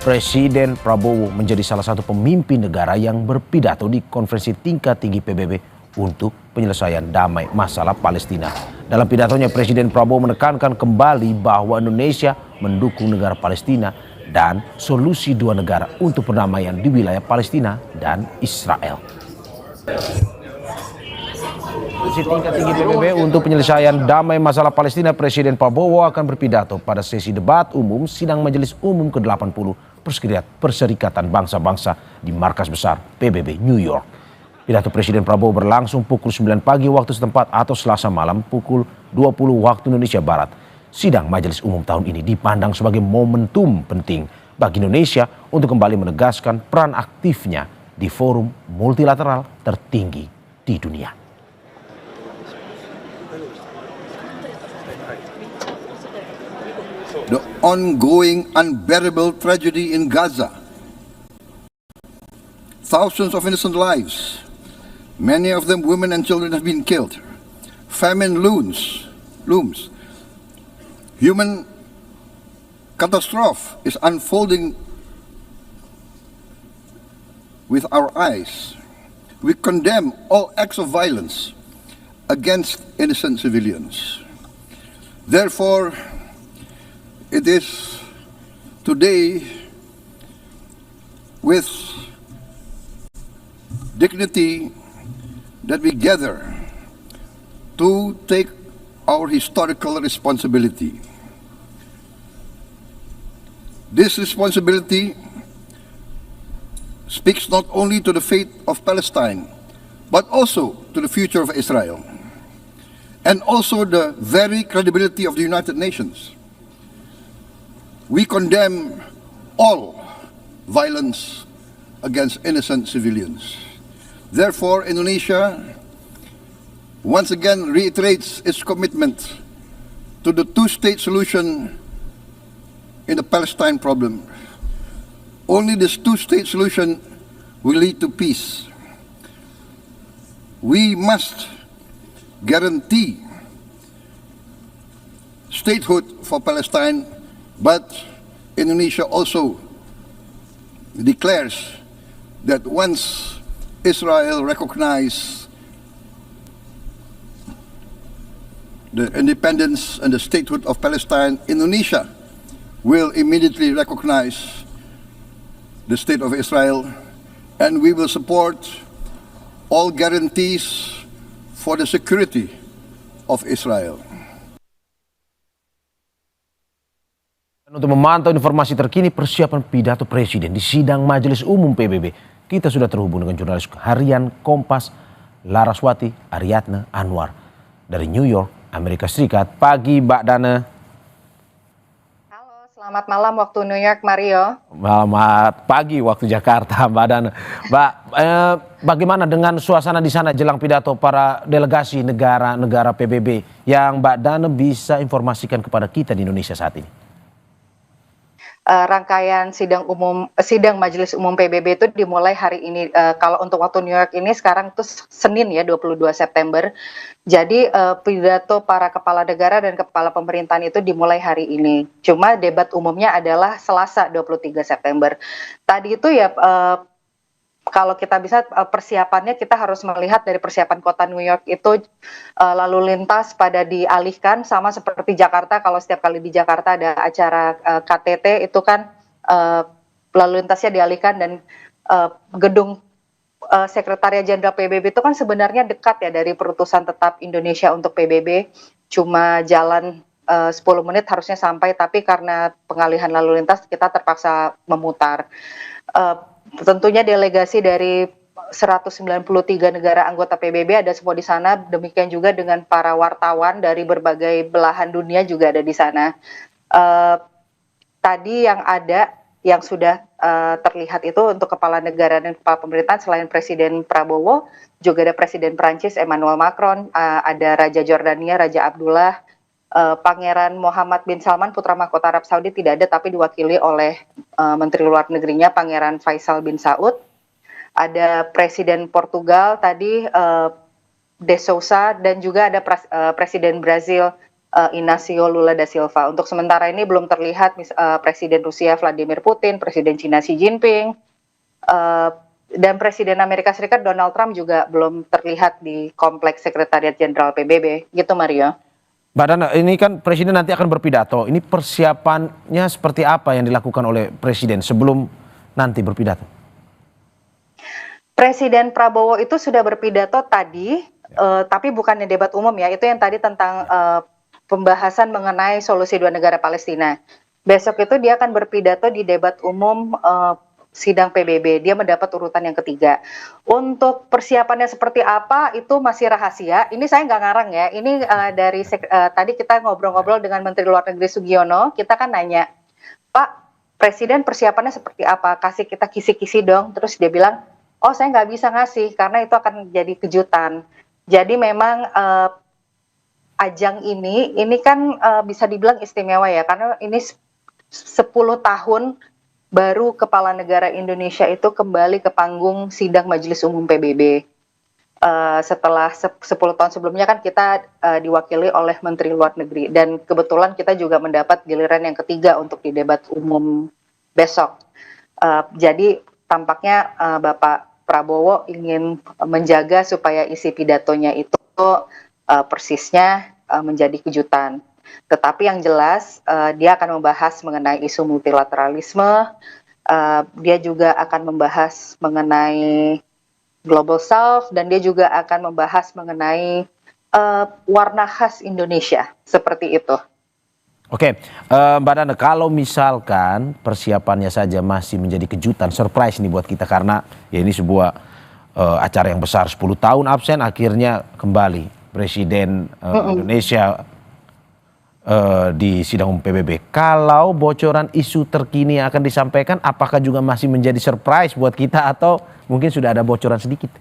Presiden Prabowo menjadi salah satu pemimpin negara yang berpidato di konferensi tingkat tinggi PBB untuk penyelesaian damai masalah Palestina. Dalam pidatonya, Presiden Prabowo menekankan kembali bahwa Indonesia mendukung negara Palestina dan solusi dua negara untuk perdamaian di wilayah Palestina dan Israel. Konferensi tingkat tinggi PBB untuk penyelesaian damai masalah Palestina, Presiden Prabowo akan berpidato pada sesi debat umum sidang Majelis Umum ke-80 Perserikatan Bangsa-Bangsa di markas besar PBB New York. Pidato Presiden Prabowo berlangsung pukul 9 pagi waktu setempat atau Selasa malam pukul 20 waktu Indonesia Barat. Sidang Majelis Umum tahun ini dipandang sebagai momentum penting bagi Indonesia untuk kembali menegaskan peran aktifnya di forum multilateral tertinggi di dunia. The ongoing unbearable tragedy in Gaza. Thousands of innocent lives, many of them women and children, have been killed. Famine looms. Human catastrophe is unfolding with our eyes. We condemn all acts of violence against innocent civilians. Therefore, it is today with dignity that we gather to take our historical responsibility. This responsibility speaks not only to the fate of Palestine, but also to the future of Israel, and also the very credibility of the United Nations. We condemn all violence against innocent civilians. Therefore, Indonesia once again reiterates its commitment to the two-state solution in the Palestine problem. Only this two-state solution will lead to peace. We must guarantee statehood for Palestine, but Indonesia also declares that once Israel recognizes the independence and the statehood of Palestine, Indonesia will immediately recognize the state of Israel, and we will support all guarantees for the security of Israel. Untuk memantau informasi terkini persiapan pidato Presiden di sidang Majelis Umum PBB, kita sudah terhubung dengan jurnalis harian Kompas Laraswati Ariadna Anwar dari New York, Amerika Serikat. Pagi Mbak Dana. Halo, selamat malam waktu New York, Mario. Selamat pagi waktu Jakarta, Mbak Dana. Mbak, bagaimana dengan suasana di sana jelang pidato para delegasi negara-negara PBB yang Mbak Dana bisa informasikan kepada kita di Indonesia saat ini? Rangkaian sidang Majelis Umum PBB itu dimulai hari ini. Kalau untuk waktu New York ini sekarang itu Senin ya, 22 September. Jadi pidato para kepala negara dan kepala pemerintahan itu dimulai hari ini. Cuma debat umumnya adalah Selasa 23 September. Tadi itu ya kalau kita bisa persiapannya, kita harus melihat dari persiapan kota New York itu lalu lintas pada dialihkan, sama seperti Jakarta. Kalau setiap kali di Jakarta ada acara KTT itu kan lalu lintasnya dialihkan, dan gedung Sekretariat Jenderal PBB itu kan sebenarnya dekat ya dari Perutusan Tetap Indonesia untuk PBB, cuma jalan 10 menit harusnya sampai, tapi karena pengalihan lalu lintas kita terpaksa memutar. Tentunya delegasi dari 193 negara anggota PBB ada semua di sana, demikian juga dengan para wartawan dari berbagai belahan dunia juga ada di sana. Tadi yang sudah terlihat itu untuk kepala negara dan kepala pemerintahan, selain Presiden Prabowo, juga ada Presiden Prancis Emmanuel Macron, ada Raja Jordania Raja Abdullah, Pangeran Muhammad bin Salman putra mahkota Arab Saudi tidak ada, tapi diwakili oleh Menteri Luar Negerinya Pangeran Faisal bin Saud. Ada Presiden Portugal tadi De Souza, dan juga ada Presiden Brazil Inacio Lula da Silva. Untuk sementara ini belum terlihat Presiden Rusia Vladimir Putin, Presiden Cina Xi Jinping, dan Presiden Amerika Serikat Donald Trump juga belum terlihat di Kompleks Sekretariat Jenderal PBB. Gitu Mario. Mbak Dana, ini kan Presiden nanti akan berpidato. Ini persiapannya seperti apa yang dilakukan oleh Presiden sebelum nanti berpidato? Presiden Prabowo itu sudah berpidato tadi, tapi bukannya debat umum ya. Itu yang tadi tentang pembahasan mengenai solusi dua negara Palestina. Besok itu dia akan berpidato di debat umum sidang PBB. Dia mendapat urutan yang ketiga. Untuk persiapannya seperti apa itu masih rahasia. Ini saya nggak ngarang ya. Ini dari tadi kita ngobrol-ngobrol dengan Menteri Luar Negeri Sugiono. Kita kan nanya, Pak, Presiden persiapannya seperti apa? Kasih kita kisi-kisi dong. Terus dia bilang, oh saya nggak bisa ngasih karena itu akan jadi kejutan. Jadi memang ajang ini kan bisa dibilang istimewa ya. Karena ini 10 tahun baru kepala negara Indonesia itu kembali ke panggung sidang Majelis Umum PBB. Setelah 10 tahun sebelumnya kan kita diwakili oleh Menteri Luar Negeri. Dan kebetulan kita juga mendapat giliran yang ketiga untuk di debat umum besok. Jadi tampaknya Bapak Prabowo ingin menjaga supaya isi pidatonya itu persisnya menjadi kejutan. Tetapi yang jelas dia akan membahas mengenai isu multilateralisme, dia juga akan membahas mengenai Global South, dan dia juga akan membahas mengenai warna khas Indonesia, seperti itu. Oke, Mbak Dana, kalau misalkan persiapannya saja masih menjadi kejutan, surprise nih buat kita karena ya ini sebuah acara yang besar, 10 tahun absen akhirnya kembali Presiden Indonesia di sidang umum PBB. Kalau bocoran isu terkini yang akan disampaikan, apakah juga masih menjadi surprise buat kita atau mungkin sudah ada bocoran sedikit?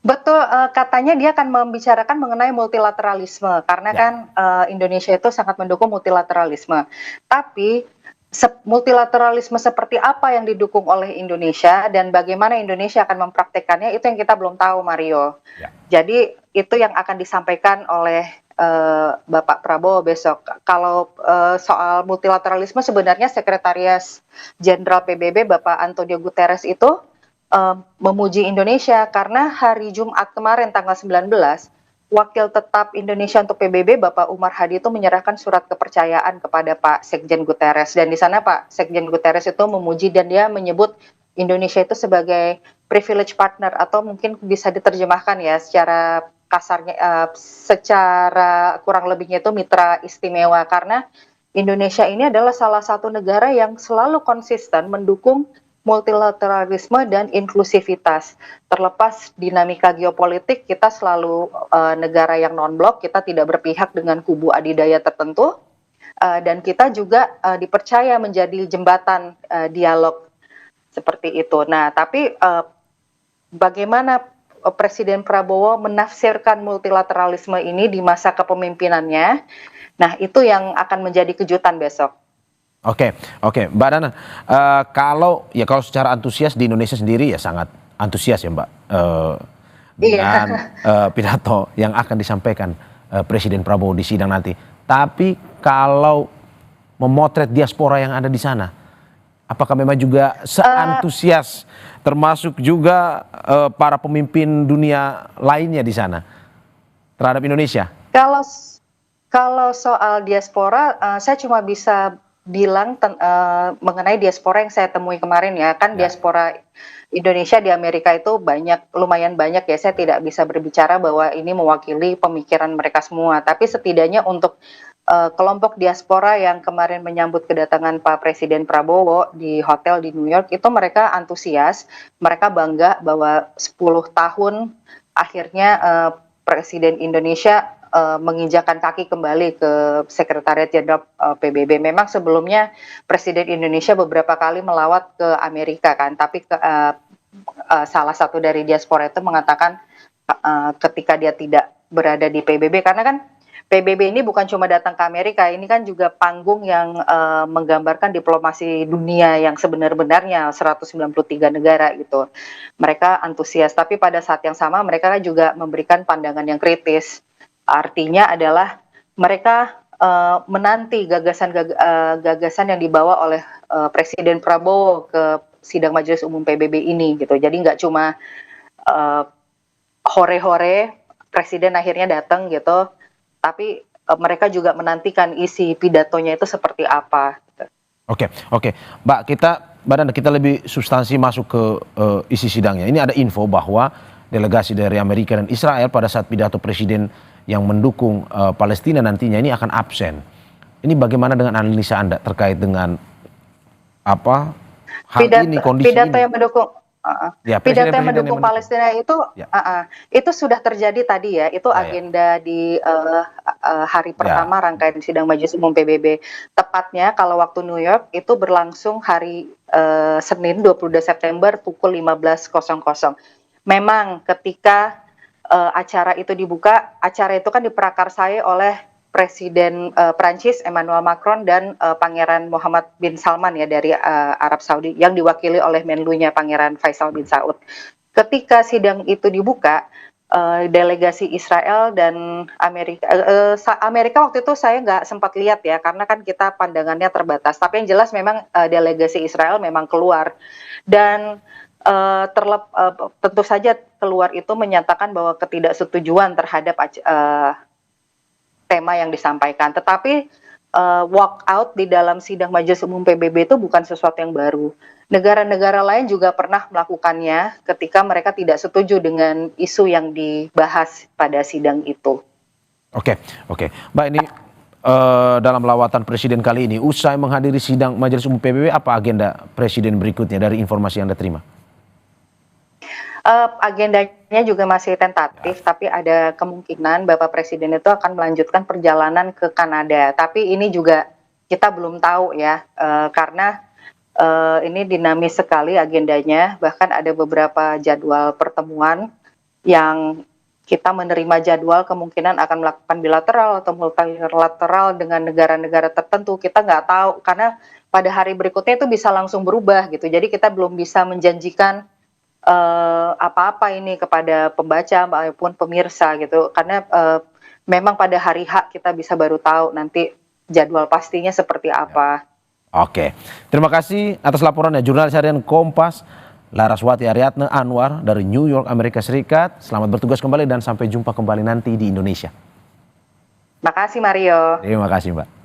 Betul, katanya dia akan membicarakan mengenai multilateralisme karena kan Indonesia itu sangat mendukung multilateralisme. Tapi multilateralisme seperti apa yang didukung oleh Indonesia dan bagaimana Indonesia akan mempraktekannya itu yang kita belum tahu, Mario. Ya. Jadi itu yang akan disampaikan oleh Bapak Prabowo besok. Kalau soal multilateralisme sebenarnya Sekretaris Jenderal PBB Bapak Antonio Guterres itu memuji Indonesia karena hari Jumat kemarin tanggal 19 Wakil Tetap Indonesia untuk PBB Bapak Umar Hadi itu menyerahkan surat kepercayaan kepada Pak Sekjen Guterres, dan di sana Pak Sekjen Guterres itu memuji dan dia menyebut Indonesia itu sebagai privilege partner, atau mungkin bisa diterjemahkan ya secara kasarnya, secara kurang lebihnya itu mitra istimewa, karena Indonesia ini adalah salah satu negara yang selalu konsisten mendukung multilateralisme dan inklusivitas. Terlepas dinamika geopolitik, kita selalu negara yang non-blok, kita tidak berpihak dengan kubu adidaya tertentu, dan kita juga dipercaya menjadi jembatan dialog seperti itu. Nah, tapi bagaimana Presiden Prabowo menafsirkan multilateralisme ini di masa kepemimpinannya, nah itu yang akan menjadi kejutan besok. Oke, Mbak Dana, kalau secara antusias di Indonesia sendiri ya sangat antusias ya Mbak dengan pidato yang akan disampaikan Presiden Prabowo di sidang nanti. Tapi kalau memotret diaspora yang ada di sana, apakah memang juga seantusias termasuk juga para pemimpin dunia lainnya di sana terhadap Indonesia? Kalau soal diaspora, saya cuma bisa bilang mengenai diaspora yang saya temui kemarin ya, kan diaspora Indonesia di Amerika itu lumayan banyak ya. Saya tidak bisa berbicara bahwa ini mewakili pemikiran mereka semua, tapi setidaknya untuk kelompok diaspora yang kemarin menyambut kedatangan Pak Presiden Prabowo di hotel di New York itu mereka antusias, mereka bangga bahwa 10 tahun akhirnya Presiden Indonesia menginjakan kaki kembali ke Sekretariat Jenderal PBB. Memang sebelumnya Presiden Indonesia beberapa kali melawat ke Amerika kan, tapi salah satu dari diaspora itu mengatakan ketika dia tidak berada di PBB, karena kan PBB ini bukan cuma datang ke Amerika, ini kan juga panggung yang menggambarkan diplomasi dunia yang sebenar-benarnya 193 negara gitu. Mereka antusias, tapi pada saat yang sama mereka juga memberikan pandangan yang kritis. Artinya adalah mereka menanti gagasan yang dibawa oleh Presiden Prabowo ke sidang Majelis Umum PBB ini gitu. Jadi nggak cuma hore-hore Presiden akhirnya datang gitu, tapi mereka juga menantikan isi pidatonya itu seperti apa. Oke, oke. Mbak, kita lebih substansi masuk ke isi sidangnya. Ini ada info bahwa delegasi dari Amerika dan Israel pada saat pidato presiden yang mendukung Palestina nantinya ini akan absen. Ini bagaimana dengan analisa Anda terkait dengan apa hal ini, kondisi pidato ini? yang mendukung Ya, pidato yang presiden-presiden yang mendukung mendukung. Palestina itu sudah terjadi tadi ya, itu Ya, ya. agenda di hari Ya. pertama rangkaian sidang Majelis Umum PBB. Tepatnya kalau waktu New York itu berlangsung hari Senin 22 September pukul 15.00. Memang ketika acara itu dibuka, acara itu kan diprakarsai oleh Presiden Prancis Emmanuel Macron dan Pangeran Muhammad bin Salman ya dari Arab Saudi yang diwakili oleh Menlunya Pangeran Faisal bin Saud. Ketika sidang itu dibuka, delegasi Israel dan Amerika waktu itu saya nggak sempat lihat ya karena kan kita pandangannya terbatas. Tapi yang jelas memang delegasi Israel memang keluar dan tentu saja keluar itu menyatakan bahwa ketidaksetujuan terhadap tema yang disampaikan. Tetapi walk out di dalam sidang Majelis Umum PBB itu bukan sesuatu yang baru. Negara-negara lain juga pernah melakukannya ketika mereka tidak setuju dengan isu yang dibahas pada sidang itu. Oke, oke. Mbak, ini dalam lawatan presiden kali ini, usai menghadiri sidang Majelis Umum PBB, apa agenda presiden berikutnya dari informasi yang Anda terima? Agendanya juga masih tentatif, tapi ada kemungkinan Bapak Presiden itu akan melanjutkan perjalanan ke Kanada. Tapi ini juga kita belum tahu ya, karena ini dinamis sekali agendanya. Bahkan ada beberapa jadwal pertemuan yang kita menerima jadwal kemungkinan akan melakukan bilateral atau multilateral dengan negara-negara tertentu. Kita nggak tahu karena pada hari berikutnya itu bisa langsung berubah gitu. Jadi kita belum bisa menjanjikan apa-apa ini kepada pembaca maupun pemirsa gitu karena memang pada hari H kita bisa baru tahu nanti jadwal pastinya seperti apa. Oke, terima kasih atas laporannya jurnalis harian Kompas Laraswati Aryatna Anwar dari New York, Amerika Serikat. Selamat bertugas kembali dan sampai jumpa kembali nanti di Indonesia. Makasih Mario. Terima kasih, Mbak.